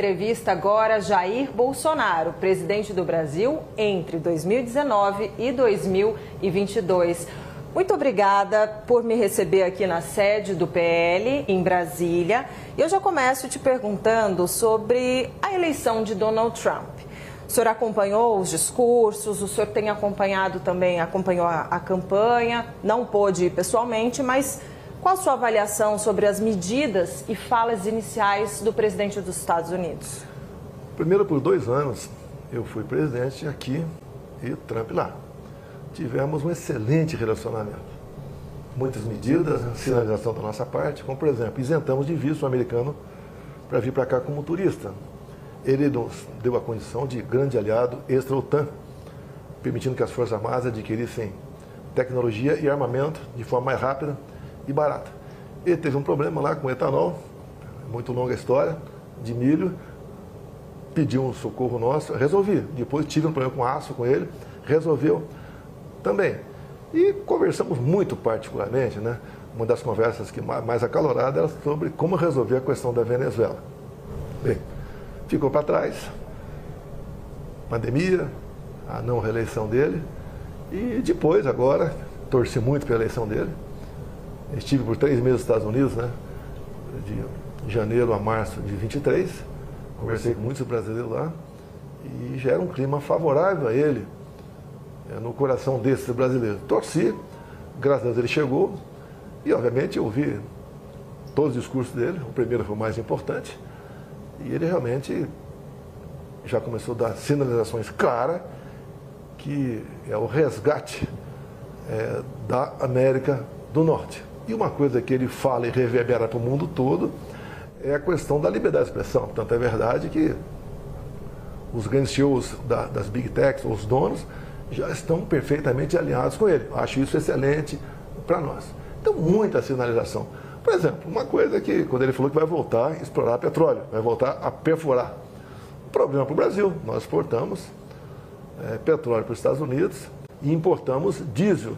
entrevista agora Jair Bolsonaro, presidente do Brasil entre 2019 e 2022. Muito obrigada por me receber aqui na sede do PL, em Brasília. Eu já começo te perguntando sobre a eleição de Donald Trump. O senhor acompanhou os discursos, o senhor tem acompanhado também, acompanhou a campanha, não pôde ir pessoalmente, mas qual a sua avaliação sobre as medidas e falas iniciais do presidente dos Estados Unidos? Primeiro, por 2 anos, eu fui presidente aqui e Trump lá. Tivemos um excelente relacionamento. Muitas medidas, sinalização da nossa parte, como, por exemplo, isentamos de visto o americano para vir para cá como turista. Ele nos deu a condição de grande aliado extra-OTAN, permitindo que as Forças Armadas adquirissem tecnologia e armamento de forma mais rápida e barata. Ele teve um problema lá com etanol, muito longa história, de milho, pediu um socorro nosso, resolvi. Depois tive um problema com aço com ele, resolveu também. E conversamos muito particularmente, né? Uma das conversas que mais acalorada era sobre como resolver a questão da Venezuela. Bem, ficou para trás, pandemia, a não reeleição dele, e depois, agora, torci muito pela eleição dele. Estive por 3 meses nos Estados Unidos, né? De janeiro a março de 23, conversei com muitos brasileiros lá, e já era um clima favorável a ele, no coração desses brasileiros. Torci, graças a Deus ele chegou, e obviamente eu ouvi todos os discursos dele, o primeiro foi o mais importante, e ele realmente já começou a dar sinalizações claras que é o resgate da América do Norte. E uma coisa que ele fala e reverbera para o mundo todo é a questão da liberdade de expressão. Portanto, é verdade que os grandes shows das Big Techs, os donos, já estão perfeitamente alinhados com ele. Acho isso excelente para nós. Então, muita sinalização. Por exemplo, uma coisa que, quando ele falou que vai voltar a explorar petróleo, vai voltar a perfurar. Problema para o Brasil, nós exportamos petróleo para os Estados Unidos e importamos diesel.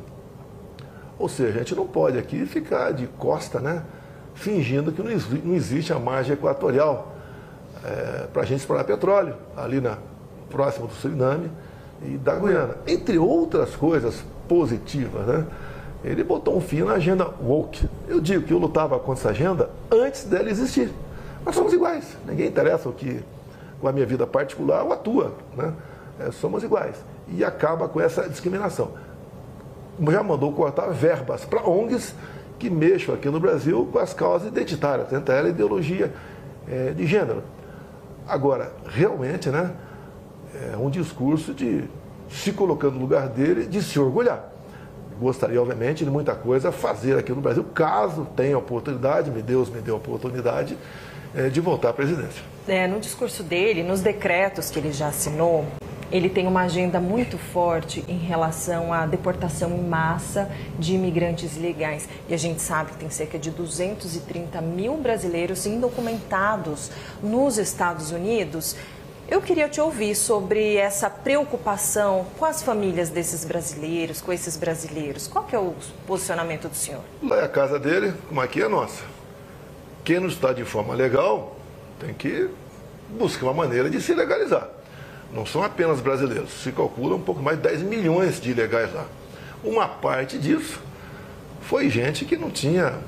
Ou seja, a gente não pode aqui ficar de costa, né, fingindo que não existe a margem equatorial para a gente explorar petróleo, ali próximo do Suriname e da Guiana. Entre outras coisas positivas, né? Ele botou um fim na agenda woke. Eu digo que eu lutava contra essa agenda antes dela existir. Nós somos iguais. Ninguém interessa o que com a minha vida particular ou a tua, né? Somos iguais. E acaba com essa discriminação. Já mandou cortar verbas para ONGs que mexam aqui no Brasil com as causas identitárias, entre ela a ideologia de gênero. Agora, realmente, né, é um discurso de se colocando no lugar dele, de se orgulhar. Gostaria, obviamente, de muita coisa fazer aqui no Brasil, caso tenha oportunidade, Deus me deu a oportunidade de voltar à presidência. No discurso dele, nos decretos que ele já assinou, ele tem uma agenda muito forte em relação à deportação em massa de imigrantes ilegais. E a gente sabe que tem cerca de 230 mil brasileiros indocumentados nos Estados Unidos. Eu queria te ouvir sobre essa preocupação com as famílias desses brasileiros, com esses brasileiros. Qual que é o posicionamento do senhor? Lá é a casa dele, como aqui é a nossa. Quem não está de forma legal tem que buscar uma maneira de se legalizar. Não são apenas brasileiros, se calcula um pouco mais de 10 milhões de ilegais lá. Uma parte disso foi gente que não tinha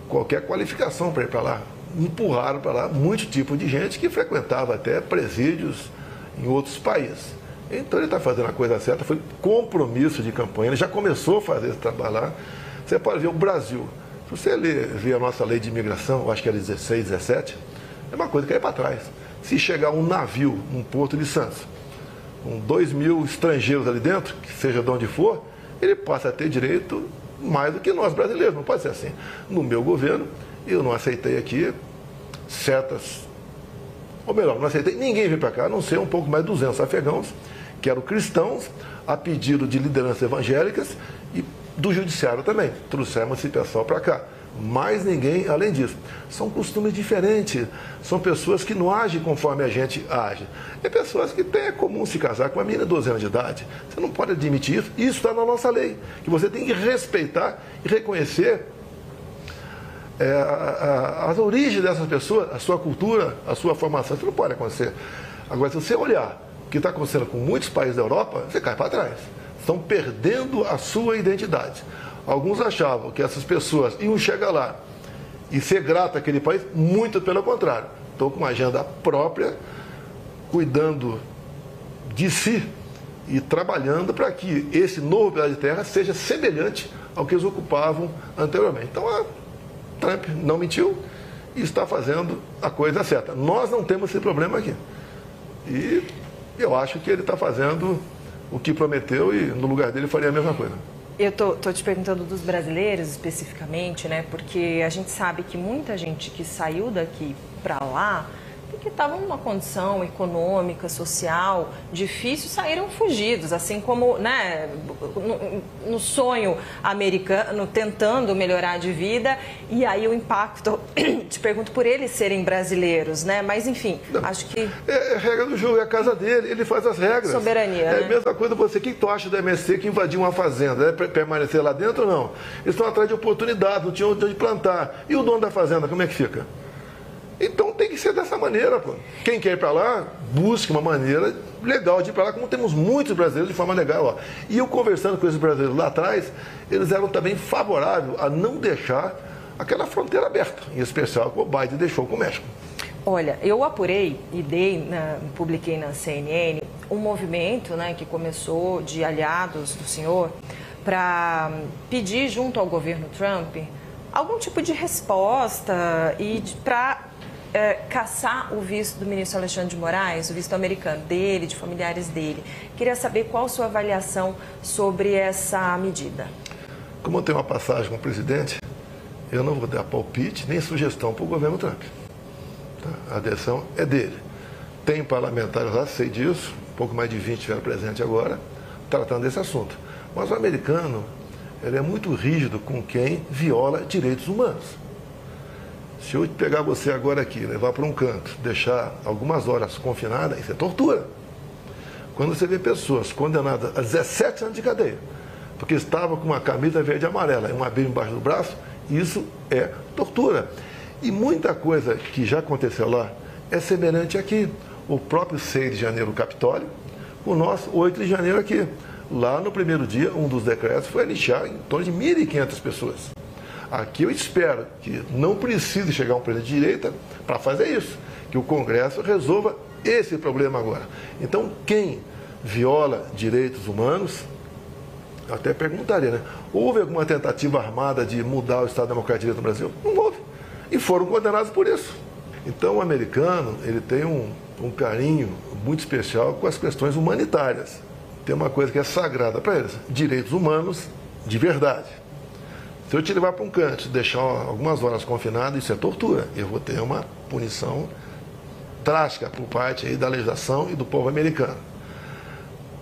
qualquer qualificação para ir para lá. Empurraram para lá muito tipo de gente que frequentava até presídios em outros países. Então ele está fazendo a coisa certa, foi compromisso de campanha, ele já começou a fazer esse trabalho lá. Você pode ver o Brasil, se você ver a nossa lei de imigração, eu acho que era 16, 17, é uma coisa que é para trás. Se chegar um navio num porto de Santos, com 2 mil estrangeiros ali dentro, que seja de onde for, ele passa a ter direito mais do que nós brasileiros, não pode ser assim. No meu governo, eu não aceitei aqui ou melhor, não aceitei ninguém vir para cá, a não ser um pouco mais de 200 afegãos, que eram cristãos, a pedido de lideranças evangélicas e do judiciário também. Trouxemos esse pessoal para cá. Mais ninguém além disso. São costumes diferentes, são pessoas que não agem conforme a gente age. É pessoas que têm comum se casar com uma menina de 12 anos de idade. Você não pode admitir isso. Isso está na nossa lei, que você tem que respeitar e reconhecer as origens dessas pessoas, a sua cultura, a sua formação, isso não pode acontecer. Agora, se você olhar o que está acontecendo com muitos países da Europa, você cai para trás. Estão perdendo a sua identidade. Alguns achavam que essas pessoas iam chegar lá e ser grato àquele país, muito pelo contrário. Estão com uma agenda própria, cuidando de si e trabalhando para que esse novo pedaço de terra seja semelhante ao que eles ocupavam anteriormente. Então, a Trump não mentiu e está fazendo a coisa certa. Nós não temos esse problema aqui. E eu acho que ele está fazendo o que prometeu e no lugar dele faria a mesma coisa. Eu tô te perguntando dos brasileiros especificamente, né? Porque a gente sabe que muita gente que saiu daqui para lá, porque estavam numa condição econômica, social difícil, saíram fugidos, assim como, né, no sonho americano, tentando melhorar de vida, e aí o impacto, te pergunto por eles serem brasileiros, né, mas enfim, não, acho que... É regra do jogo, é a casa dele, ele faz as regras. Soberania, É né? a mesma coisa você, o que tu acha do MST que invadiu uma fazenda? É permanecer lá dentro ou não? Eles estão atrás de oportunidade, não tinham onde plantar. E o dono da fazenda, como é que fica? Então tem que ser dessa maneira, pô. Quem quer ir para lá, busque uma maneira legal de ir para lá, como temos muitos brasileiros de forma legal. Ó. E eu conversando com esses brasileiros lá atrás, eles eram também favoráveis a não deixar aquela fronteira aberta, em especial que o Biden deixou com o México. Olha, eu apurei e publiquei na CNN um movimento, né, que começou de aliados do senhor para pedir junto ao governo Trump algum tipo de resposta e para caçar o visto do ministro Alexandre de Moraes, o visto americano dele, de familiares dele. Queria saber qual a sua avaliação sobre essa medida. Como eu tenho uma passagem com o presidente, eu não vou dar palpite nem sugestão para o governo Trump. Tá? A decisão é dele. Tem parlamentares lá, sei disso, um pouco mais de 20 estiveram presentes agora, tratando desse assunto. Mas o americano, ele é muito rígido com quem viola direitos humanos. Se eu pegar você agora aqui, levar para um canto, deixar algumas horas confinada, isso é tortura. Quando você vê pessoas condenadas a 17 anos de cadeia, porque estavam com uma camisa verde e amarela e uma Bíblia embaixo do braço, isso é tortura. E muita coisa que já aconteceu lá é semelhante aqui. O próprio 6 de janeiro, o Capitólio, o nosso 8 de janeiro aqui. Lá no primeiro dia, um dos decretos foi anistiar em torno de 1.500 pessoas. Aqui eu espero que não precise chegar um presidente de direita para fazer isso, que o Congresso resolva esse problema agora. Então, quem viola direitos humanos, eu até perguntaria, né? Houve alguma tentativa armada de mudar o Estado Democrático de Direito no Brasil? Não houve. E foram condenados por isso. Então, o americano, ele tem um carinho muito especial com as questões humanitárias. Tem uma coisa que é sagrada para eles, direitos humanos de verdade. Se eu te levar para um canto, deixar algumas horas confinado, isso é tortura. Eu vou ter uma punição drástica por parte aí da legislação e do povo americano.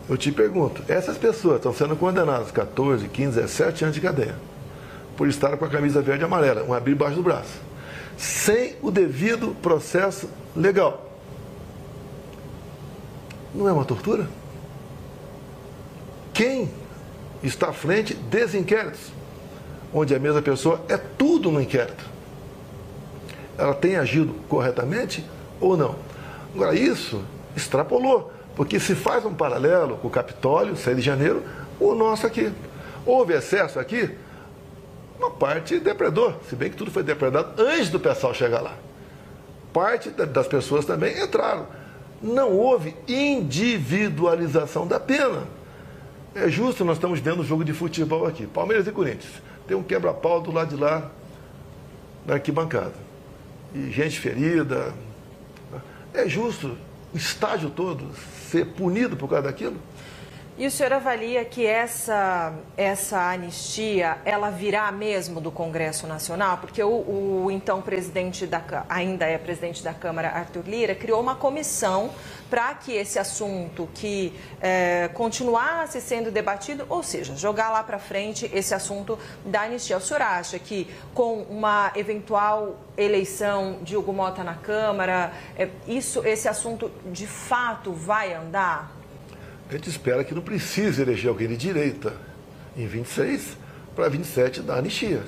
Eu te pergunto, essas pessoas estão sendo condenadas 14, 15, 17 anos de cadeia por estar com a camisa verde e amarela, uma Bíblia embaixo do braço, sem o devido processo legal. Não é uma tortura? Quem está à frente desses inquéritos, onde a mesma pessoa é tudo no inquérito? Ela tem agido corretamente ou não? Agora, isso extrapolou, porque se faz um paralelo com o Capitólio, 6 de janeiro, o nosso aqui. Houve excesso aqui? Uma parte depredou, se bem que tudo foi depredado antes do pessoal chegar lá. Parte das pessoas também entraram. Não houve individualização da pena. É justo, nós estamos vendo o jogo de futebol aqui, Palmeiras e Corinthians. Tem um quebra-pau do lado de lá, da arquibancada. E gente ferida. É justo o estádio todo ser punido por causa daquilo? E o senhor avalia que essa anistia, ela virá mesmo do Congresso Nacional? Porque o então presidente ainda é presidente da Câmara, Arthur Lira, criou uma comissão para que esse assunto que continuasse sendo debatido, ou seja, jogar lá para frente esse assunto da anistia. O senhor acha que com uma eventual eleição de Hugo Mota na Câmara, esse assunto de fato vai andar? A gente espera que não precise eleger alguém de direita em 26 para 27 da anistia.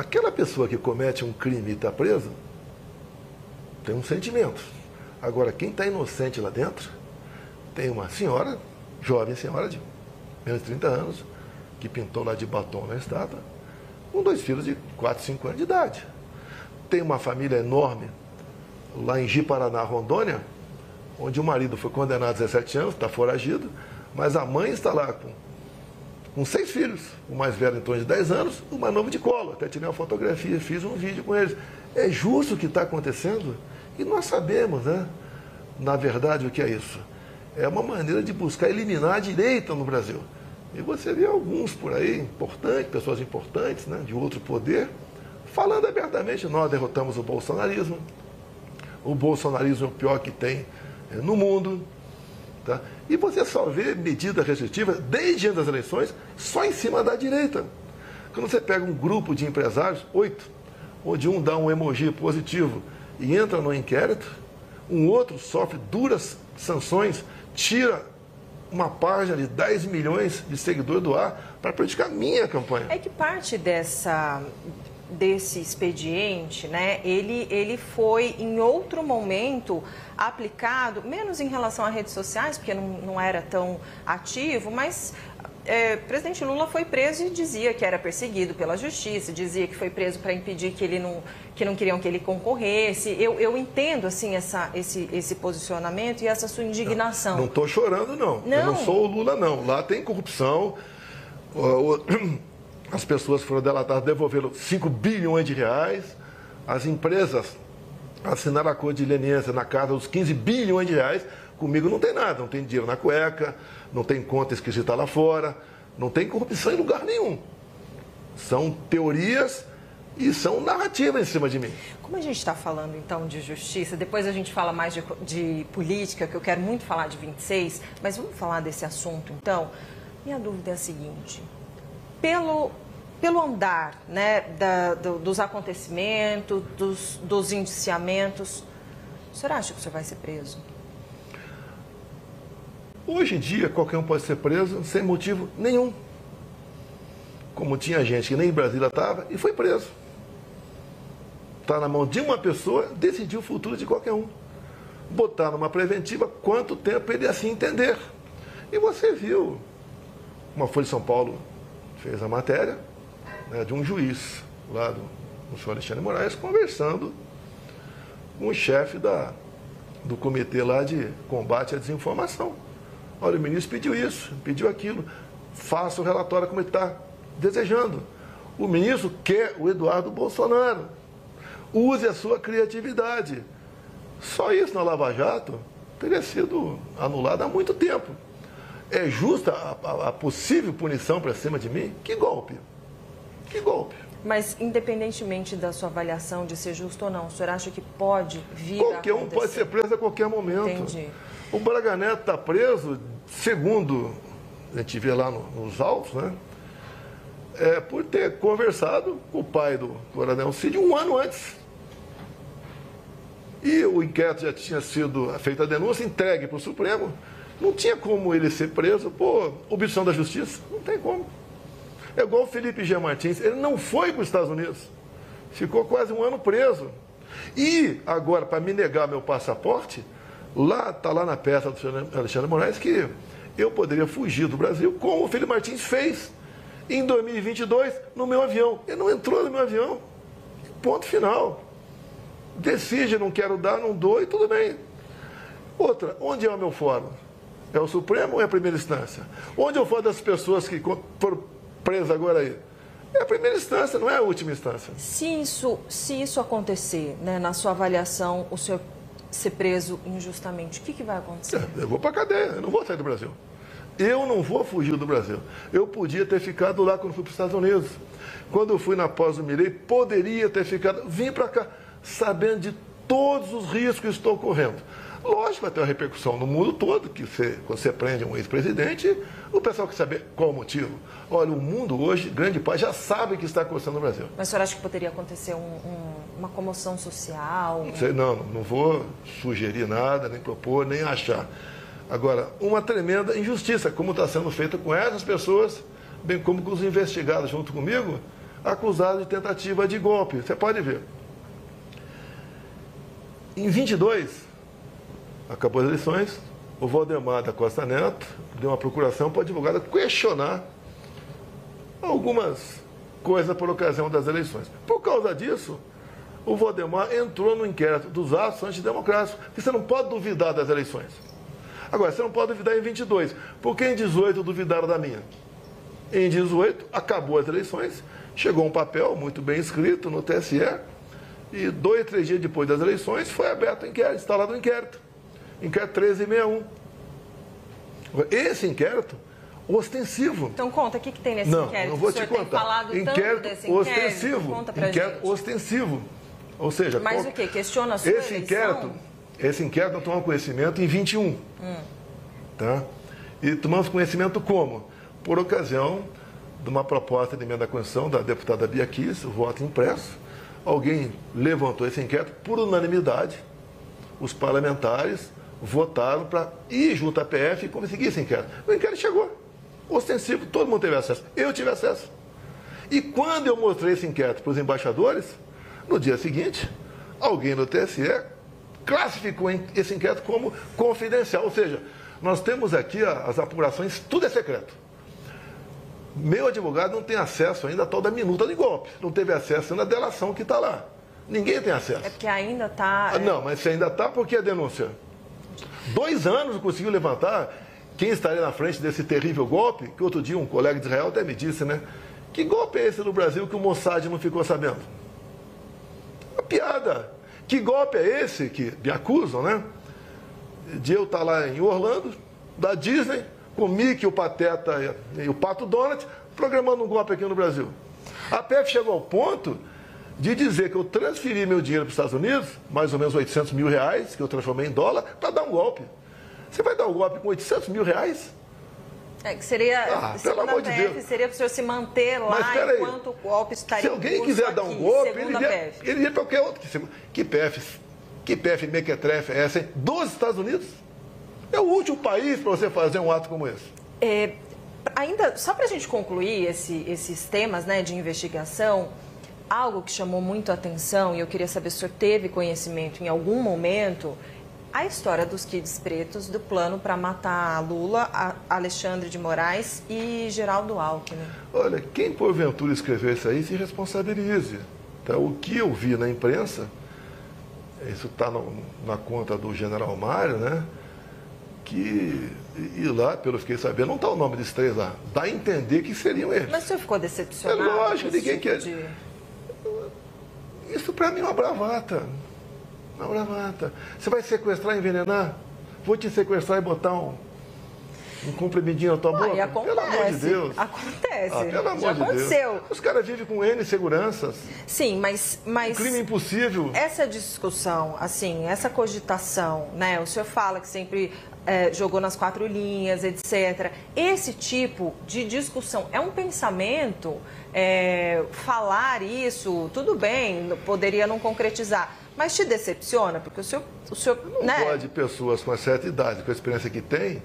aquela pessoa que comete um crime e está preso, tem um sentimento. Agora, quem está inocente lá dentro, tem uma senhora, jovem senhora de menos de 30 anos, que pintou lá de batom na estátua, com 2 filhos de 4, 5 anos de idade. Tem uma família enorme lá em Ji-Paraná, Rondônia, onde o marido foi condenado a 17 anos, está foragido, mas a mãe está lá com 6 filhos, o mais velho em torno de 10 anos, o mais novo de colo. Até tirei uma fotografia, fiz um vídeo com eles. É justo o que está acontecendo? E nós sabemos, né? Na verdade, o que é isso? É uma maneira de buscar eliminar a direita no Brasil. E você vê alguns por aí, importantes, pessoas importantes, né, de outro poder, falando abertamente, nós derrotamos o bolsonarismo. O bolsonarismo é o pior que tem no mundo. Tá? E você só vê medidas restritivas, desde antes das eleições, só em cima da direita. Quando você pega um grupo de empresários, 8, onde um dá um emoji positivo e entra no inquérito, um outro sofre duras sanções, tira uma página de 10 milhões de seguidores do ar para praticar minha campanha. É que parte desse expediente, né, ele foi em outro momento aplicado, menos em relação a redes sociais, porque não era tão ativo, mas o presidente Lula foi preso e dizia que era perseguido pela justiça, dizia que foi preso para impedir que não queriam que ele concorresse. Eu entendo assim esse posicionamento e essa sua indignação. Não estou chorando, não. Eu não sou o Lula, não. Lá tem corrupção. As pessoas foram delatadas, devolveram 5 bilhões de reais. As empresas assinaram a acordo de leniência na casa dos 15 bilhões de reais. Comigo não tem nada, não tem dinheiro na cueca, não tem conta esquisita lá fora, não tem corrupção em lugar nenhum. São teorias e são narrativas em cima de mim. Como a gente está falando, então, de justiça, depois a gente fala mais de política, que eu quero muito falar de 26, mas vamos falar desse assunto, então. Minha dúvida é a seguinte: pelo andar, né, dos acontecimentos, dos indiciamentos, o senhor acha que o senhor vai ser preso? Hoje em dia, qualquer um pode ser preso sem motivo nenhum. Como tinha gente que nem em Brasília estava e foi preso. Está na mão de uma pessoa decidir o futuro de qualquer um. Botar numa preventiva quanto tempo ele assim entender. E você viu, uma Folha de São Paulo fez a matéria, né, de um juiz lá do senhor Alexandre de Moraes conversando com o chefe do comitê lá de combate à desinformação. Olha, o ministro pediu isso, pediu aquilo, faça o relatório como ele está desejando. O ministro quer o Eduardo Bolsonaro. Use a sua criatividade. Só isso na Lava Jato teria sido anulado há muito tempo. É justa a possível punição para cima de mim? Que golpe! Que golpe! Mas, independentemente da sua avaliação de ser justo ou não, o senhor acha que pode vir Qualquer um pode ser preso a qualquer momento. Entendi. O Braga Neto está preso, segundo a gente vê lá nos autos, né? Por ter conversado com o pai do Coronel Cid um ano antes. E o inquérito já tinha sido feita a denúncia, entregue para o Supremo. Não tinha como ele ser preso por obstrução da justiça. Não tem como. É igual o Felipe G. Martins. Ele não foi para os Estados Unidos. Ficou quase um ano preso. E agora, para me negar meu passaporte, está lá na peça do senhor Alexandre de Moraes que eu poderia fugir do Brasil, como o Felipe Martins fez em 2022 no meu avião. Ele não entrou no meu avião. Ponto final. Decide, não quero dar, não dou e tudo bem. Outra, onde é o meu fórum? É o Supremo ou é a primeira instância? Onde eu falo das pessoas que foram presas agora aí? É a primeira instância, não é a última instância. Se isso acontecer, né, na sua avaliação, o senhor ser preso injustamente, o que vai acontecer? Eu vou para a cadeia, eu não vou sair do Brasil. Eu não vou fugir do Brasil. Eu podia ter ficado lá quando fui para os Estados Unidos. Quando eu fui na pós do Milei, poderia ter ficado. Vim para cá sabendo de todos os riscos que estão correndo. Lógico, vai ter uma repercussão no mundo todo, que quando você prende um ex-presidente, o pessoal quer saber qual o motivo. Olha, o mundo hoje, grande parte, já sabe o que está acontecendo no Brasil. Mas o senhor acha que poderia acontecer uma comoção social? Não sei, não vou sugerir nada, nem propor, nem achar. Agora, uma tremenda injustiça, como está sendo feita com essas pessoas, bem como com os investigados junto comigo, acusado de tentativa de golpe. Você pode ver. Em 22, acabou as eleições, o Valdemar da Costa Neto deu uma procuração para o advogado questionar algumas coisas por ocasião das eleições. Por causa disso, o Valdemar entrou no inquérito dos atos antidemocráticos, porque você não pode duvidar das eleições. Agora, você não pode duvidar em 22, porque em 18 duvidaram da minha. Em 18, acabou as eleições, chegou um papel muito bem escrito no TSE, e 2, 3 dias depois das eleições foi aberto o inquérito, instalado o inquérito. Inquérito 1361. Esse inquérito ostensivo. Então conta, o que tem nesse inquérito? Não vou te contar. Tem falado inquérito tanto desse ostensivo. Conta pra inquérito gente. ostensivo. Ou seja, mas o quê? Questiona a sua eleição? Esse inquérito nós tomamos conhecimento em 21. Tá? E tomamos conhecimento como? Por ocasião de uma proposta de emenda à Constituição da deputada Bia Kicis, voto impresso. Alguém levantou esse inquérito por unanimidade. Os parlamentares votaram para ir junto à PF e conseguir esse inquérito. O inquérito chegou. Ostensivo, todo mundo teve acesso. Eu tive acesso. E quando eu mostrei esse inquérito para os embaixadores, no dia seguinte, alguém do TSE classificou esse inquérito como confidencial. Ou seja, nós temos aqui as apurações, tudo é secreto. Meu advogado não tem acesso ainda à tal da minuta de golpe. Não teve acesso ainda à delação que está lá. Ninguém tem acesso. É porque ainda está... Não, mas se ainda está, por que a denúncia? 2 anos não conseguiu levantar quem estaria na frente desse terrível golpe, que outro dia um colega de Israel até me disse, né? Que golpe é esse no Brasil que o Mossad não ficou sabendo? Uma piada. Que golpe é esse que me acusam, né? De eu estar lá em Orlando, da Disney, com o Mickey, o Pateta e o Pato Donald, programando um golpe aqui no Brasil. A PF chegou ao ponto de dizer que eu transferi meu dinheiro para os Estados Unidos, mais ou menos 800 mil reais, que eu transformei em dólar, para dar um golpe. Você vai dar um golpe com 800 mil reais? É, que seria, pelo amor de Deus. Seria para o senhor se manter lá enquanto o golpe estaria em curso. Se alguém quiser dar um golpe, ele iria para qualquer outro. Que PF mequetrefe é essa, hein? Dos Estados Unidos? É o último país para você fazer um ato como esse. Ainda, só para a gente concluir esses temas, né, de investigação, algo que chamou muito a atenção, e eu queria saber se o senhor teve conhecimento em algum momento, a história dos kids pretos, do plano para matar Lula, Alexandre de Moraes e Geraldo Alckmin. Olha, quem porventura escreveu isso aí se responsabilize. Tá? O que eu vi na imprensa, isso está na conta do general Mário, né? E lá, pelo que fiquei sabendo, não está o nome desses 3 lá. Dá a entender que seriam eles. Mas o senhor ficou decepcionado? É lógico, ninguém quer. Isso para mim é uma bravata. Uma bravata. Você vai sequestrar e envenenar? Vou te sequestrar e botar um comprimidinho na tua boca? E acontece, pelo amor de Deus. Acontece. Pelo amor já de aconteceu. Deus. Os caras vivem com N seguranças. Sim, mas Um crime impossível. Essa discussão, assim, essa cogitação, né? O senhor fala que sempre jogou nas 4 linhas, etc. Esse tipo de discussão é um pensamento? Falar isso, tudo bem, poderia não concretizar, mas te decepciona? Porque o senhor não pode pessoas com uma certa idade, com a experiência que tem,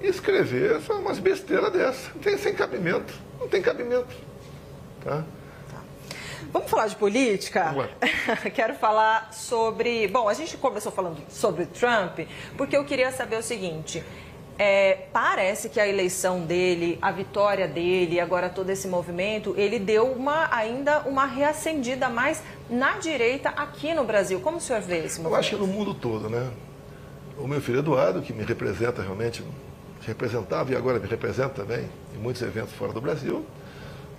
escrever só umas besteiras dessas. Não tem sem cabimento. Não tem cabimento. Tá? Vamos falar de política? Quero falar sobre... Bom, a gente começou falando sobre Trump, porque eu queria saber o seguinte. Parece que a eleição dele, a vitória dele, agora todo esse movimento, ele deu ainda uma reacendida mais na direita aqui no Brasil. Como o senhor vê esse movimento? Eu acho que no mundo todo, né? O meu filho Eduardo, que me representa realmente, representava e agora me representa também em muitos eventos fora do Brasil,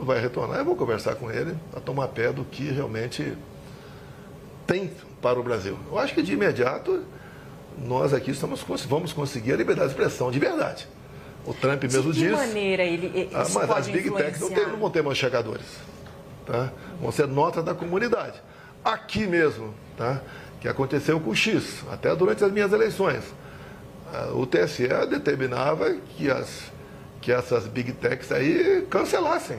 vai retornar. Eu vou conversar com ele para tomar pé do que realmente tem para o Brasil. Eu acho que de imediato nós aqui vamos conseguir a liberdade de expressão de verdade. O Trump mesmo diz... De que maneira ele mas pode as Big Techs não vão ter mais chegadores. Tá? Vão ser notas da comunidade. Aqui mesmo, tá? Que aconteceu com o X, até durante as minhas eleições. O TSE determinava que essas Big Techs aí cancelassem,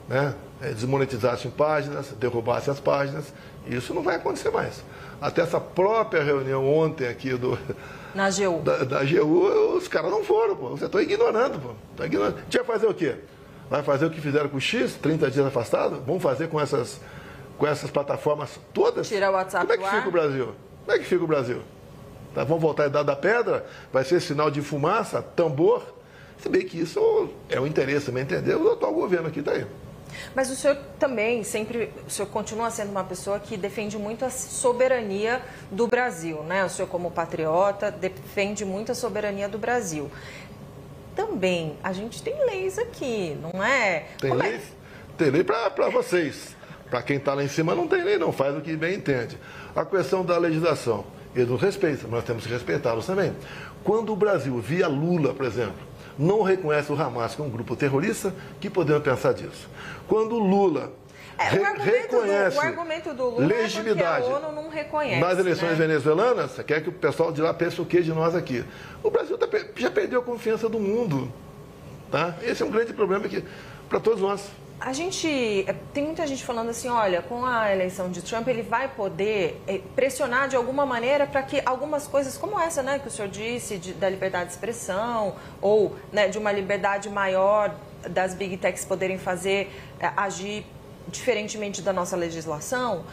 né? Desmonetizassem páginas, derrubassem as páginas. Isso não vai acontecer mais. Até essa própria reunião ontem aqui na AGU. Da AGU, os caras não foram, pô. Você está ignorando, pô. A gente vai fazer o quê? Vai fazer o que fizeram com o X, 30 dias afastado? Vamos fazer com essas plataformas todas? Tira o WhatsApp Como é que fica o Brasil? Como é que fica o Brasil? Tá, vamos voltar à idade da pedra? Vai ser sinal de fumaça, tambor? Se bem que isso é o interesse, me entendeu? O atual governo aqui está aí. Mas o senhor também o senhor continua sendo uma pessoa que defende muito a soberania do Brasil, né? O senhor como patriota defende muito a soberania do Brasil. Também, a gente tem leis aqui, não é? Tem lei para vocês. Para quem está lá em cima não tem lei, não faz o que bem entende. A questão da legislação, eles nos respeitam, nós temos que respeitá-los também. Quando o Brasil, via Lula, por exemplo, não reconhece o Hamas como um grupo terrorista, que podemos pensar disso? Quando o Lula reconhece o argumento do Lula legitimidade é porque a ONU não reconhece, nas eleições né? venezuelanas, você quer que o pessoal de lá pense o que de nós aqui? O Brasil já perdeu a confiança do mundo. Tá? Esse é um grande problema para todos nós. Tem muita gente falando assim, olha, com a eleição de Trump, ele vai poder pressionar de alguma maneira para que algumas coisas como essa, né, que o senhor disse, da liberdade de expressão, ou, né, de uma liberdade maior das big techs poderem agir diferentemente da nossa legislação.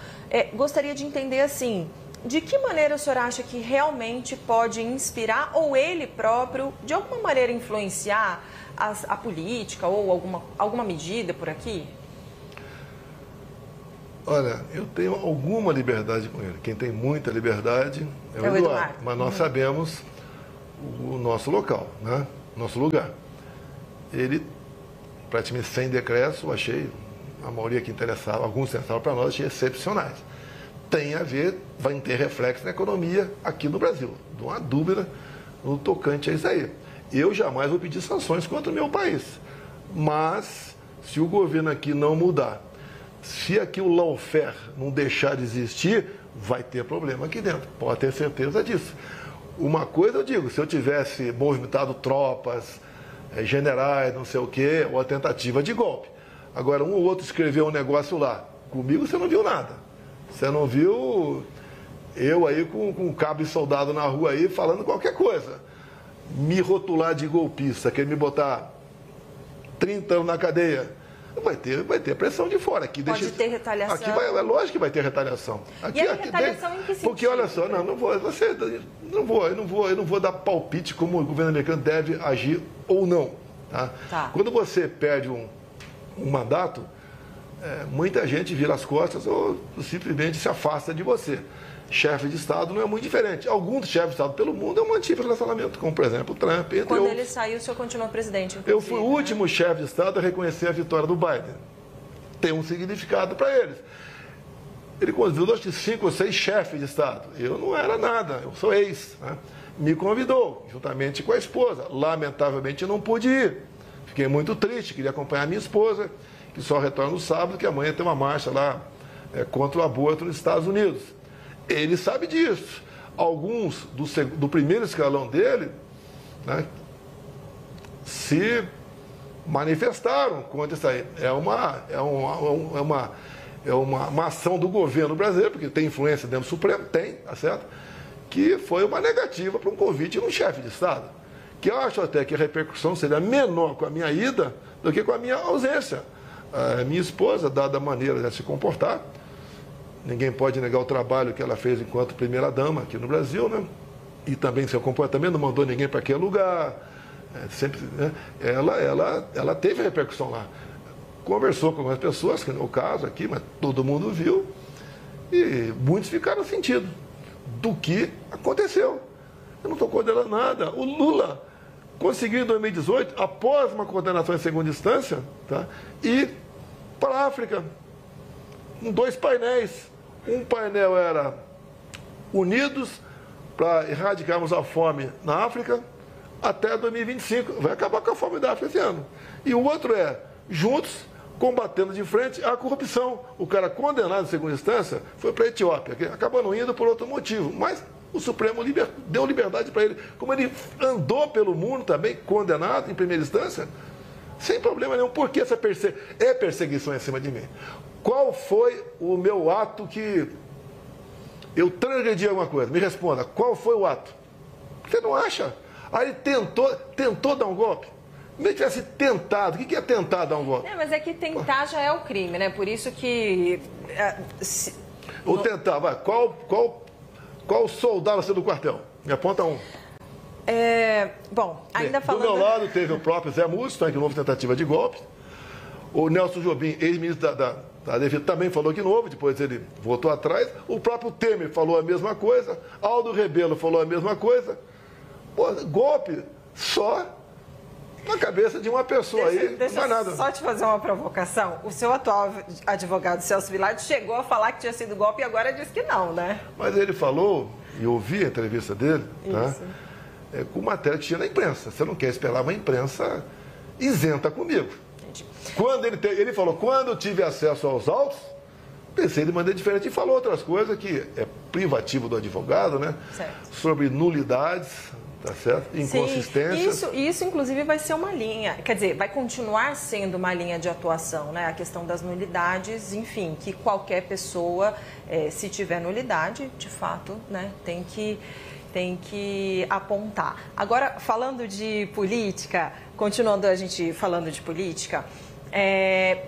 Gostaria de entender, assim, de que maneira o senhor acha que realmente pode inspirar, ou ele próprio, de alguma maneira influenciar a política ou alguma medida por aqui? Olha, eu tenho alguma liberdade com ele. Quem tem muita liberdade é o Eduardo. Mas nós sabemos o nosso local, né? Nosso lugar. Ele, praticamente sem decreto, achei, a maioria que interessava, alguns interessavam para nós, achei excepcionais. Tem a ver, vai ter reflexo na economia aqui no Brasil. Não há dúvida no tocante a isso aí. Eu jamais vou pedir sanções contra o meu país. Mas, se o governo aqui não mudar, se aqui o lawfare não deixar de existir, vai ter problema aqui dentro. Pode ter certeza disso. Uma coisa eu digo, se eu tivesse movimentado tropas, generais, não sei o quê, ou a tentativa de golpe. Agora, um ou outro escreveu um negócio lá. Comigo você não viu nada. Você não viu eu aí com um cabo de soldado na rua aí falando qualquer coisa. Me rotular de golpista, quer me botar 30 anos na cadeia, vai ter pressão de fora. Aqui pode ter retaliação. Aqui é lógico que vai ter retaliação. Aqui, e a retaliação em que sentido? Porque olha só, eu não vou dar palpite como o governo americano deve agir ou não. Tá? Quando você perde um mandato, muita gente vira as costas ou simplesmente se afasta de você. Chefe de Estado não é muito diferente. Alguns chefes de Estado pelo mundo eu mantive relacionamento, como, por exemplo, o Trump, entre Quando outros. ele saiu, o senhor continuou presidente, Eu fui o último chefe de Estado a reconhecer a vitória do Biden. Tem um significado para eles. Ele convidou, acho que 5 ou 6 chefes de Estado. Eu não era nada, eu sou ex. Né? Me convidou, juntamente com a esposa. Lamentavelmente, não pude ir. Fiquei muito triste, queria acompanhar a minha esposa, que só retorna no sábado, que amanhã tem uma marcha lá contra o aborto nos Estados Unidos. Ele sabe disso. Alguns do primeiro escalão dele, né, se manifestaram contra isso aí. É uma ação do governo brasileiro, porque tem influência dentro do Supremo, tem, tá certo? Que foi uma negativa para um convite de um chefe de Estado. Que eu acho até que a repercussão seria menor com a minha ida do que com a minha ausência. A minha esposa, dada a maneira de se comportar, ninguém pode negar o trabalho que ela fez enquanto primeira-dama aqui no Brasil, né? E também seu comportamento, não mandou ninguém para aquele lugar. Sempre, né? Ela teve repercussão lá. Conversou com algumas pessoas, que não é o caso aqui, mas todo mundo viu. E muitos ficaram sentidos do que aconteceu. Eu não estou condenando nada. O Lula conseguiu em 2018, após uma condenação em segunda instância, tá, ir para a África, com 2 painéis. Um painel era unidos para erradicarmos a fome na África até 2025. Vai acabar com a fome da África esse ano. E o outro é juntos, combatendo de frente a corrupção. O cara condenado em segunda instância foi para a Etiópia, que acabou não indo por outro motivo. Mas o Supremo deu liberdade para ele. Como ele andou pelo mundo também, condenado em primeira instância, sem problema nenhum. Por que essa perseguição em cima de mim? Qual foi o meu ato que eu transgredi alguma coisa? Me responda, qual foi o ato? Você não acha? Aí ele tentou dar um golpe. Como ele tivesse tentado. O que é tentar dar um voto? Mas é que tentar já é o crime, né? Por isso que... Ou tentar, vai. Qual soldado você do quartel? Me aponta um. Bom, ainda Bem, falando... Do meu lado teve o próprio Zé Múcio, que houve tentativa de golpe. O Nelson Jobim, ex-ministro da Defesa, também falou que não houve, depois ele voltou atrás. O próprio Temer falou a mesma coisa. Aldo Rebelo falou a mesma coisa. Pô, golpe só na cabeça de uma pessoa aí, não é nada. Só te fazer uma provocação. O seu atual advogado, Celso Vilardi, chegou a falar que tinha sido golpe e agora diz que não, né? Mas ele falou, e eu ouvi a entrevista dele, tá? Com matéria que tinha na imprensa. Você não quer esperar uma imprensa isenta comigo. Entendi. Quando ele falou, quando eu tive acesso aos autos, pensei de maneira diferente e falou outras coisas que é privativo do advogado, né? Certo. Sobre nulidades. Tá certo? Inconsistências. Sim, isso inclusive vai ser uma linha, quer dizer, vai continuar sendo uma linha de atuação, né? A questão das nulidades, enfim, que qualquer pessoa, se tiver nulidade, de fato, né, tem que apontar. Agora, falando de política, continuando a gente falando de política,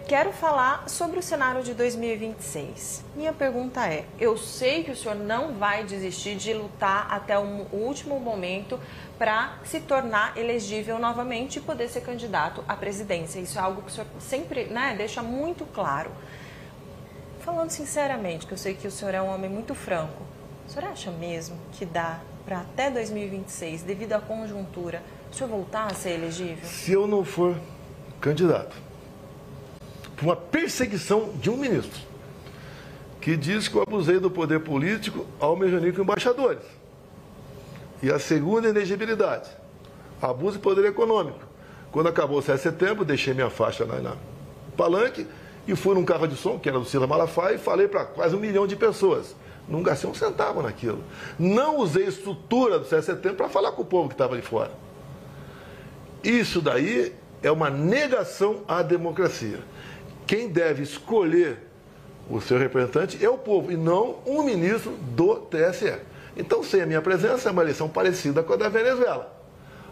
quero falar sobre o cenário de 2026. Minha pergunta é, eu sei que o senhor não vai desistir de lutar até o último momento para se tornar elegível novamente e poder ser candidato à presidência. Isso é algo que o senhor sempre, né, deixa muito claro. Falando sinceramente, que eu sei que o senhor é um homem muito franco, o senhor acha mesmo que dá para até 2026, devido à conjuntura, o senhor voltar a ser elegível? Se eu não for candidato, por uma perseguição de um ministro, que diz que eu abusei do poder político ao almejando com embaixadores. E a segunda, elegibilidade. Abuso de poder econômico. Quando acabou o 7 de setembro, deixei minha faixa na palanque e fui num carro de som, que era do Silas Malafaia, e falei para quase 1 milhão de pessoas. Não gastei um centavo naquilo. Não usei a estrutura do 7 de setembro para falar com o povo que estava ali fora. Isso daí é uma negação à democracia. Quem deve escolher o seu representante é o povo e não um ministro do TSE. Então, sem a minha presença, é uma eleição parecida com a da Venezuela,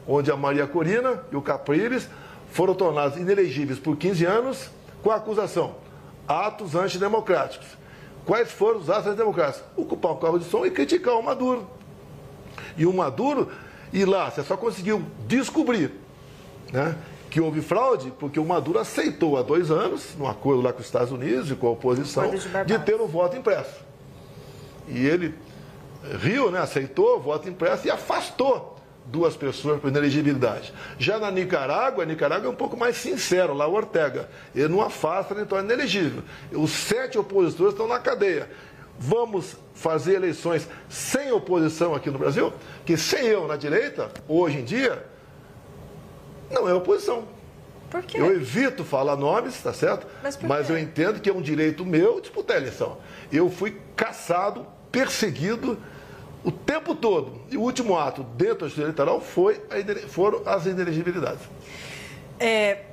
onde a Maria Corina e o Capriles foram tornados inelegíveis por 15 anos com a acusação: atos antidemocráticos. Quais foram os atos antidemocráticos? Ocupar o carro de som e criticar o Maduro. E o Maduro, e lá, você só conseguiu descobrir, né, que houve fraude, porque o Maduro aceitou há 2 anos, num acordo lá com os Estados Unidos e com a oposição, de ter o voto impresso. E ele riu, né, aceitou o voto impresso e afastou 2 pessoas por inelegibilidade. Já na Nicarágua é um pouco mais sincero, lá o Ortega. Ele não afasta nem torna inelegível. Os 7 opositores estão na cadeia. Vamos fazer eleições sem oposição aqui no Brasil? Que sem eu na direita, hoje em dia, não é oposição. Por quê? Eu evito falar nomes, tá certo? Mas eu entendo que é um direito meu disputar a eleição. Eu fui caçado, perseguido o tempo todo. E o último ato dentro da justiça eleitoral foram as inelegibilidades.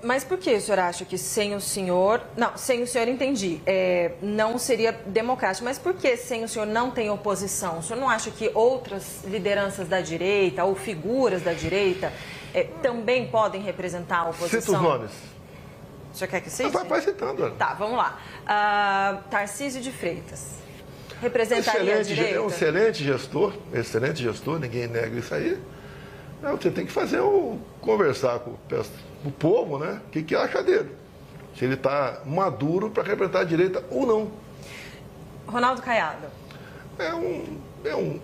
Mas por que o senhor acha que sem o senhor... Não, sem o senhor entendi. Não seria democrático. Mas por que sem o senhor não tem oposição? O senhor não acha que outras lideranças da direita ou figuras da direita também podem representar a oposição? Cita os nomes. O senhor quer que cite? Vai citando. Tá, vamos lá. Tarcísio de Freitas. Representaria a direita? É um excelente gestor, ninguém nega isso aí. Você tem que conversar com o povo, né? O que acha dele. Se ele está maduro para representar a direita ou não. Ronaldo Caiado. É um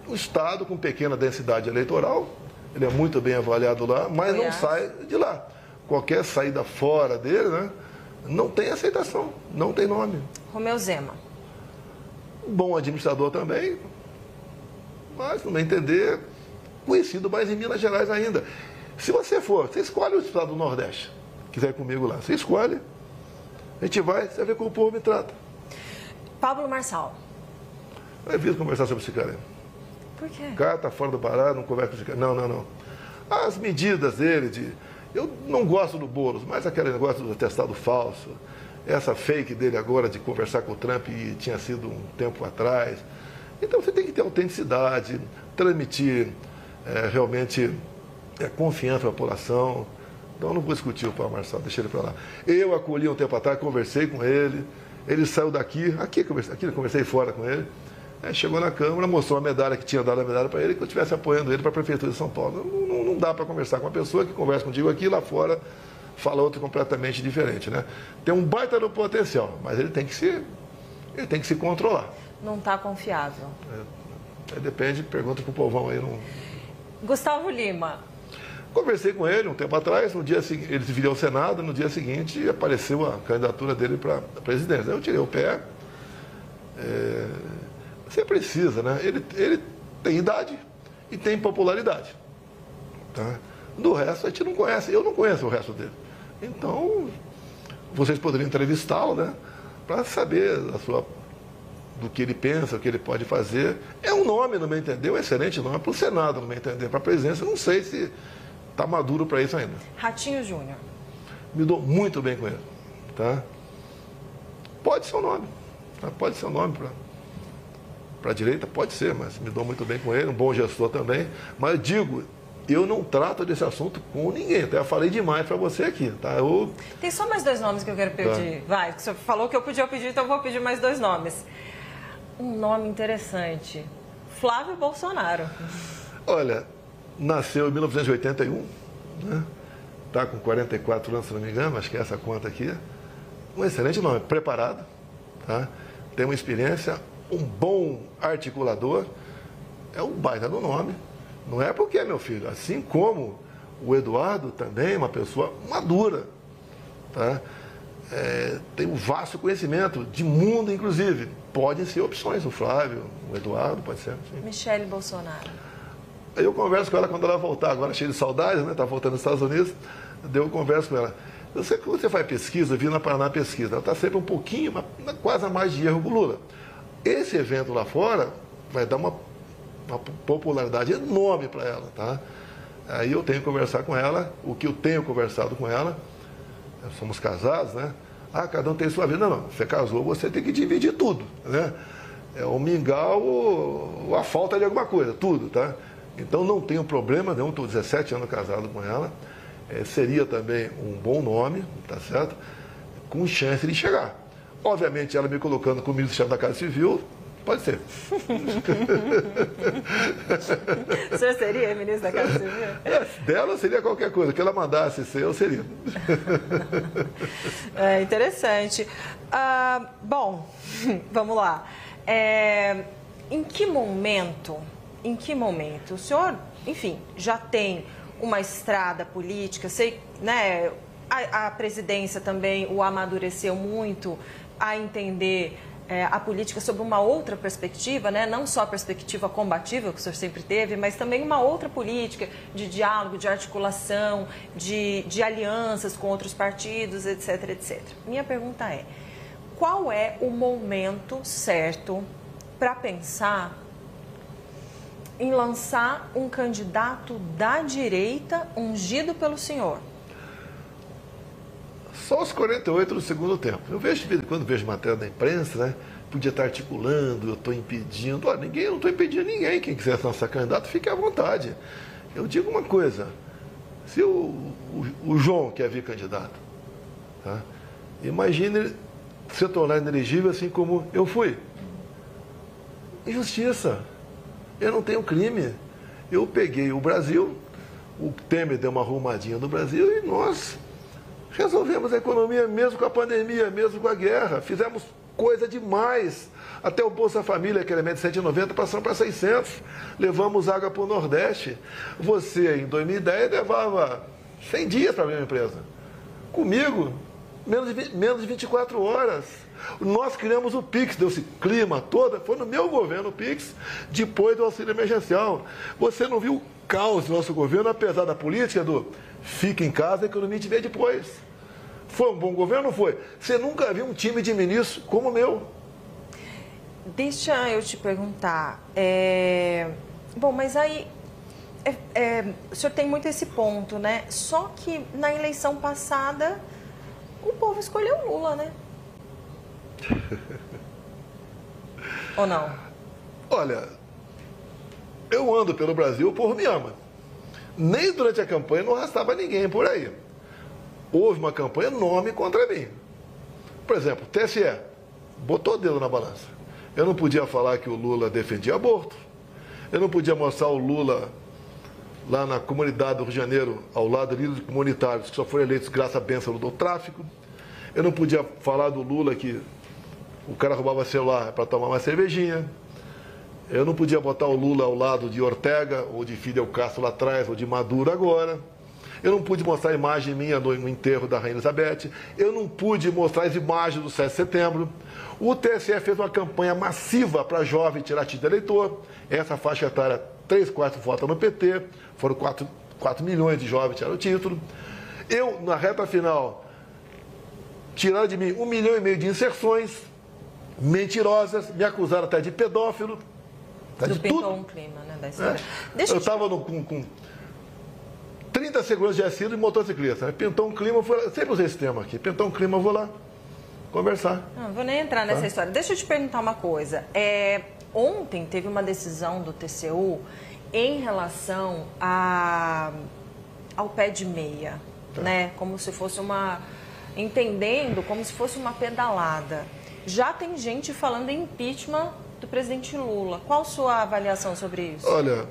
estado com pequena densidade eleitoral. Ele é muito bem avaliado lá, mas não sai de lá. Qualquer saída fora dele, né? Não tem aceitação, não tem nome. Romeu Zema. Bom administrador também, mas, no meu entender, conhecido mais em Minas Gerais ainda. Se você escolhe o estado do Nordeste, quiser ir comigo lá, você escolhe, a gente vai, você vai ver como o povo me trata. Pablo Marçal. Eu evito conversar sobre esse cara. Por quê? O cara está fora do Pará, não conversa com esse cara. Não. As medidas dele, eu não gosto do Boulos, mas aquele negócio do atestado falso, essa fake dele agora de conversar com o Trump e tinha sido um tempo atrás. Então você tem que ter autenticidade, transmitir realmente confiança à população. Então eu não vou discutir o Paulo Marçal, deixa ele para lá. Eu acolhi um tempo atrás, conversei com ele, ele saiu daqui eu conversei fora com ele, chegou na Câmara, mostrou a medalha, que tinha dado a medalha para ele, que eu estivesse apoiando ele para a Prefeitura de São Paulo. Não dá para conversar com uma pessoa que conversa contigo aqui, lá fora fala outro completamente diferente, né? Tem um baita no potencial, mas ele tem que se controlar. Não está confiável. Depende, pergunta para o povão aí. Não... Gustavo Lima. Conversei com ele um tempo atrás, no dia seguinte, ele viria ao Senado, no dia seguinte apareceu a candidatura dele para a presidência. Eu tirei o pé. Você precisa, né? Ele tem idade e tem popularidade. Tá? Do resto a gente não conhece, eu não conheço o resto dele. Então, vocês poderiam entrevistá-lo, né? Para saber do que ele pensa, o que ele pode fazer. É um nome, no meu entender, um excelente nome para o Senado, no meu entender. Para a presidência, não sei se está maduro para isso ainda. Ratinho Júnior. Me dou muito bem com ele. Tá? Pode ser um nome. Tá? Pode ser um nome para a direita, pode ser, mas me dou muito bem com ele, um bom gestor também. Mas eu digo, eu não trato desse assunto com ninguém. Até eu falei demais para você aqui. Tá? Tem só mais 2 nomes que eu quero pedir. Tá. Vai, o senhor falou que eu podia pedir, então eu vou pedir mais 2 nomes. Um nome interessante, Flávio Bolsonaro. Olha, nasceu em 1981, né? Está com 44 anos, se não me engano, acho que é essa conta aqui. Um excelente nome, preparado, tá? Tem uma experiência, um bom articulador, é um baita do nome. Não é porque é meu filho, assim como o Eduardo também é uma pessoa madura, tá? Tem um vasto conhecimento de mundo, inclusive. Podem ser opções, o Flávio, o Eduardo, pode ser. Sim. Michele Bolsonaro. Aí eu converso com ela quando ela voltar, agora cheia de saudades, né? Está voltando nos Estados Unidos. Eu converso com ela. Eu sei que quando você faz pesquisa, eu vi na Paraná pesquisa, ela está sempre um pouquinho, quase a mais de erro com o Lula. Esse evento lá fora vai dar uma popularidade enorme para ela, tá? Aí eu tenho que conversar com ela, o que eu tenho conversado com ela, somos casados, né? Cada um tem sua vida. Não, você casou, você tem que dividir tudo, né? O mingau ou a falta de alguma coisa, tudo, tá? Então não tenho problema nenhum, estou 17 anos casado com ela. Seria também um bom nome, tá certo? Com chance de chegar. Obviamente, ela me colocando como ministro-chefe da Casa Civil, pode ser. O senhor seria ministro da Casa Civil? Dela seria qualquer coisa, que ela mandasse ser, eu seria. Interessante. Bom, vamos lá. Em que momento o senhor, enfim, já tem uma estrada política, sei, né, a presidência também o amadureceu muito a entender a política sob uma outra perspectiva, né? Não só a perspectiva combativa que o senhor sempre teve, mas também uma outra política de diálogo, de articulação, de alianças com outros partidos, etc, etc. Minha pergunta é, qual é o momento certo para pensar em lançar um candidato da direita ungido pelo senhor? Só os 48 do segundo tempo. Eu vejo, quando vejo matéria da imprensa, né? Podia estar articulando, eu estou impedindo. Olha, eu não estou impedindo ninguém. Quem quiser lançar candidato, fique à vontade. Eu digo uma coisa, se o João quer vir candidato, tá? Imagine ele se tornar inelegível assim como eu fui. Injustiça. Eu não tenho crime. Eu peguei o Brasil, o Temer deu uma arrumadinha no Brasil e nós resolvemos a economia mesmo com a pandemia, mesmo com a guerra. Fizemos coisa demais. Até o Bolsa Família, que era de 190, passamos para 600. Levamos água para o Nordeste. Você, em 2010, levava 100 dias para abrir uma empresa. Comigo, menos de 24 horas. Nós criamos o PIX, deu-se clima toda, foi no meu governo o PIX, depois do auxílio emergencial. Você não viu o caos do nosso governo, apesar da política do fica em casa, a economia te vê depois. Foi um bom governo? Foi. Você nunca viu um time de ministros como o meu. Deixa eu te perguntar. Bom, mas aí o senhor tem muito esse ponto, né? Só que na eleição passada o povo escolheu Lula, né? Ou não? Olha, eu ando pelo Brasil, o povo me ama. Nem durante a campanha não arrastava ninguém por aí. houve uma campanha nome contra mim. Por exemplo, o TSE botou o dedo na balança. Eu não podia falar que o Lula defendia aborto. Eu não podia mostrar o Lula lá na comunidade do Rio de Janeiro, ao lado de líderes comunitários que só foram eleitos graças à bênção do tráfico. Eu não podia falar do Lula que o cara roubava celular para tomar uma cervejinha. Eu não podia botar o Lula ao lado de Ortega, ou de Fidel Castro lá atrás, ou de Maduro agora. Eu não pude mostrar a imagem minha no enterro da Rainha Elizabeth. Eu não pude mostrar as imagens do 7 de setembro. O TSE fez uma campanha massiva para jovem tirar título de eleitor. Essa faixa etária, 3/4 vota no PT. Foram 4 milhões de jovens que tiraram o título. Eu, na reta final, tiraram de mim 1,5 milhão de inserções mentirosas, me acusaram até de pedófilo. Do pintou um clima, né, da história. Eu estava com 30 segundos de assíduo e motociclista. Pintou um clima, eu sempre usei esse tema aqui. Pintou um clima, eu vou lá conversar. Não vou nem entrar nessa história. Deixa eu te perguntar uma coisa. Ontem teve uma decisão do TCU em relação ao pé de meia, né? Como se fosse entendendo como se fosse uma pedalada. Já tem gente falando em impeachment do presidente Lula. Qual a sua avaliação sobre isso? Olha,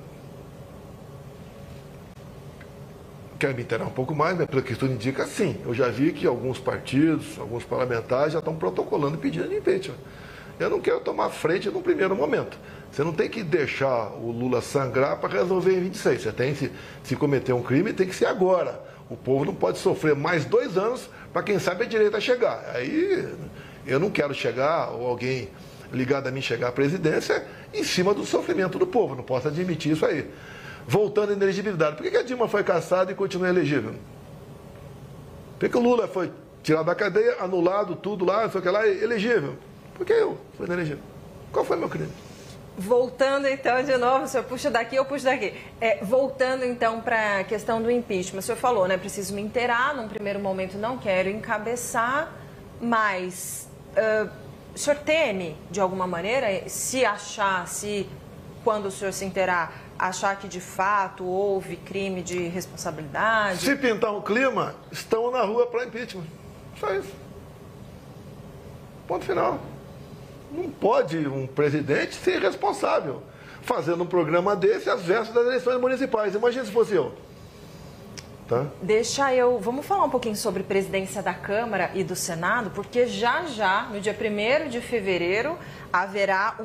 quero me inteirar um pouco mais, mas pelo que tudo indica, sim. Eu já vi que alguns partidos, alguns parlamentares já estão protocolando pedindo impeachment. Eu não quero tomar frente no primeiro momento. Você não tem que deixar o Lula sangrar para resolver em 26. Você tem que, se cometer um crime, tem que ser agora. O povo não pode sofrer mais 2 anos para quem sabe a direita chegar. Aí eu não quero chegar, ou alguém ligado a mim chegar à presidência, em cima do sofrimento do povo. Não posso admitir isso aí. Voltando à inelegibilidade. Por que a Dilma foi cassada e continua elegível? Por que o Lula foi tirado da cadeia, anulado, tudo lá, não sei o que lá, elegível? Por que eu fui inelegível? Qual foi meu crime? Voltando então de novo, o senhor puxa daqui, eu puxo daqui. Voltando então para a questão do impeachment, o senhor falou, né? Preciso me inteirar, num primeiro momento não quero encabeçar, mas o senhor teme, de alguma maneira, se quando o senhor se inteirar, achar que de fato houve crime de responsabilidade? Se pintar um clima, estão na rua para impeachment. Só isso. Ponto final. Não pode um presidente ser irresponsável fazendo um programa desse às vésperas das eleições municipais. Imagina se fosse eu. Tá? Vamos falar um pouquinho sobre presidência da Câmara e do Senado, porque já, no dia 1º de fevereiro, haverá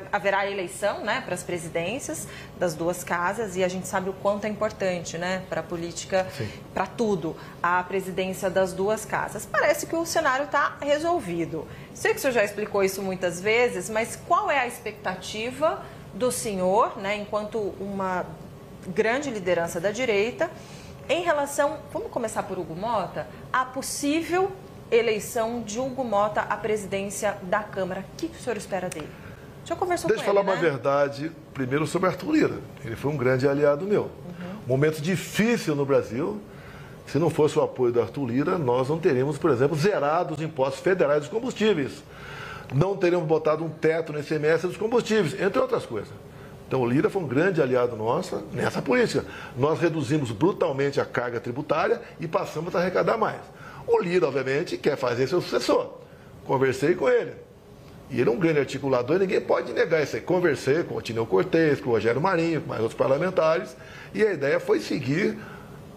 haverá eleição, né, para as presidências das duas casas, e a gente sabe o quanto é importante, né, para a política, para tudo, a presidência das duas casas. Parece que o cenário está resolvido. Sei que o senhor já explicou isso muitas vezes, mas qual é a expectativa do senhor, né, enquanto uma grande liderança da direita, em relação, vamos começar por Hugo Mota, a possível eleição de Hugo Mota à presidência da Câmara? O que o senhor espera dele? O senhor conversou com ele, Deixa eu falar uma verdade, primeiro sobre Arthur Lira. Ele foi um grande aliado meu. Momento difícil no Brasil. Se não fosse o apoio do Arthur Lira, nós não teríamos, por exemplo, zerado os impostos federais dos combustíveis. Não teríamos botado um teto no ICMS dos combustíveis, entre outras coisas. Então, o Lira foi um grande aliado nosso nessa política. Nós reduzimos brutalmente a carga tributária e passamos a arrecadar mais. O Lira, obviamente, quer fazer seu sucessor. Conversei com ele. E ele é um grande articulador e ninguém pode negar isso aí. Conversei com o Tineu Cortez, com o Rogério Marinho, com mais outros parlamentares. E a ideia foi seguir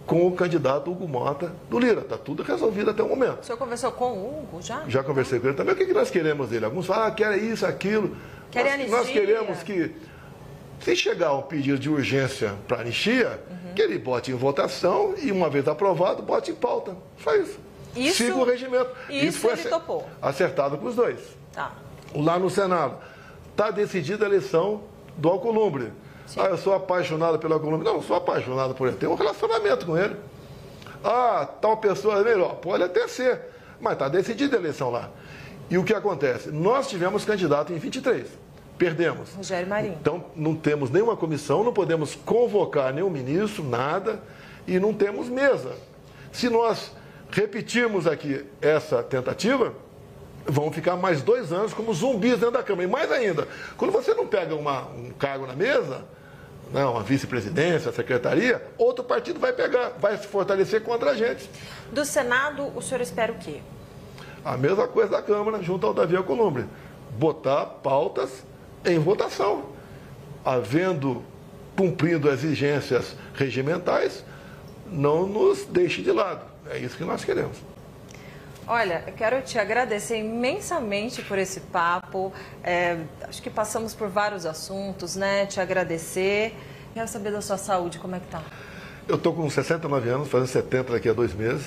com o candidato Hugo Mota do Lira. Está tudo resolvido até o momento. O senhor conversou com o Hugo já? Já conversei com ele também. O que nós queremos dele? Alguns falam, querem isso, aquilo. Querem anistia. Nós queremos que, se chegar um pedido de urgência para anistia, que ele bote em votação e, uma vez aprovado, bote em pauta. Só isso. Siga o regimento. Isso foi ele topou. Acertado com os dois. Tá. Lá no Senado, está decidida a eleição do Alcolumbre. Sim. Eu sou apaixonado pelo Alcolumbre. Não sou apaixonado por ele. Tenho um relacionamento com ele. Tal pessoa é melhor. Pode até ser. Mas está decidida a eleição lá. E o que acontece? Nós tivemos candidato em 23. Perdemos. Rogério Marinho. Então, não temos nenhuma comissão, não podemos convocar nenhum ministro, nada, e não temos mesa. Se nós repetirmos aqui essa tentativa, vão ficar mais 2 anos como zumbis dentro da Câmara. E mais ainda, quando você não pega um cargo na mesa, não, a vice-presidência, a secretaria, outro partido vai pegar, vai se fortalecer contra a gente. Do Senado, o senhor espera o quê? A mesma coisa da Câmara, junto ao Davi Alcolumbre. Botar pautas em votação. Cumprindo as exigências regimentais, não nos deixe de lado. É isso que nós queremos. Olha, eu quero te agradecer imensamente por esse papo. Acho que passamos por vários assuntos, né? Te agradecer. Quero saber da sua saúde, como é que tá? Eu estou com 69 anos, fazendo 70 daqui a 2 meses.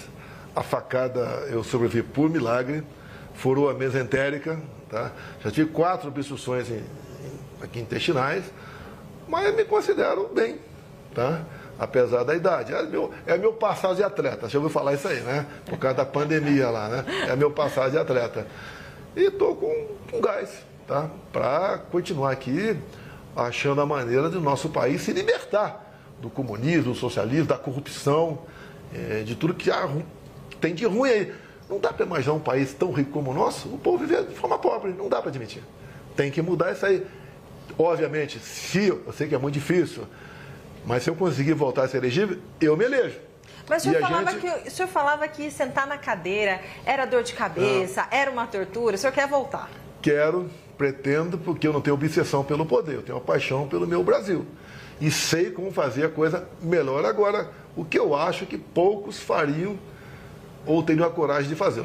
A facada eu sobrevivi por milagre, furou a mesentérica, tá? Já tive 4 obstruções aqui intestinais, mas eu me considero bem, tá? Apesar da idade. É meu passado de atleta, já ouviu falar isso aí, né? Por causa da pandemia lá, né? É meu passado de atleta. E estou com gás, tá? Para continuar aqui achando a maneira do nosso país se libertar do comunismo, do socialismo, da corrupção, de tudo que tem de ruim aí. Não dá para imaginar um país tão rico como o nosso, o povo viver de forma pobre, não dá para admitir. Tem que mudar isso aí. Obviamente, eu sei que é muito difícil, mas se eu conseguir voltar a ser elegível, eu me elejo. Mas o senhor falava que sentar na cadeira era dor de cabeça, era uma tortura, o senhor quer voltar? Pretendo, porque eu não tenho obsessão pelo poder, eu tenho uma paixão pelo meu Brasil. E sei como fazer a coisa melhor agora, o que eu acho que poucos fariam ou teriam a coragem de fazer.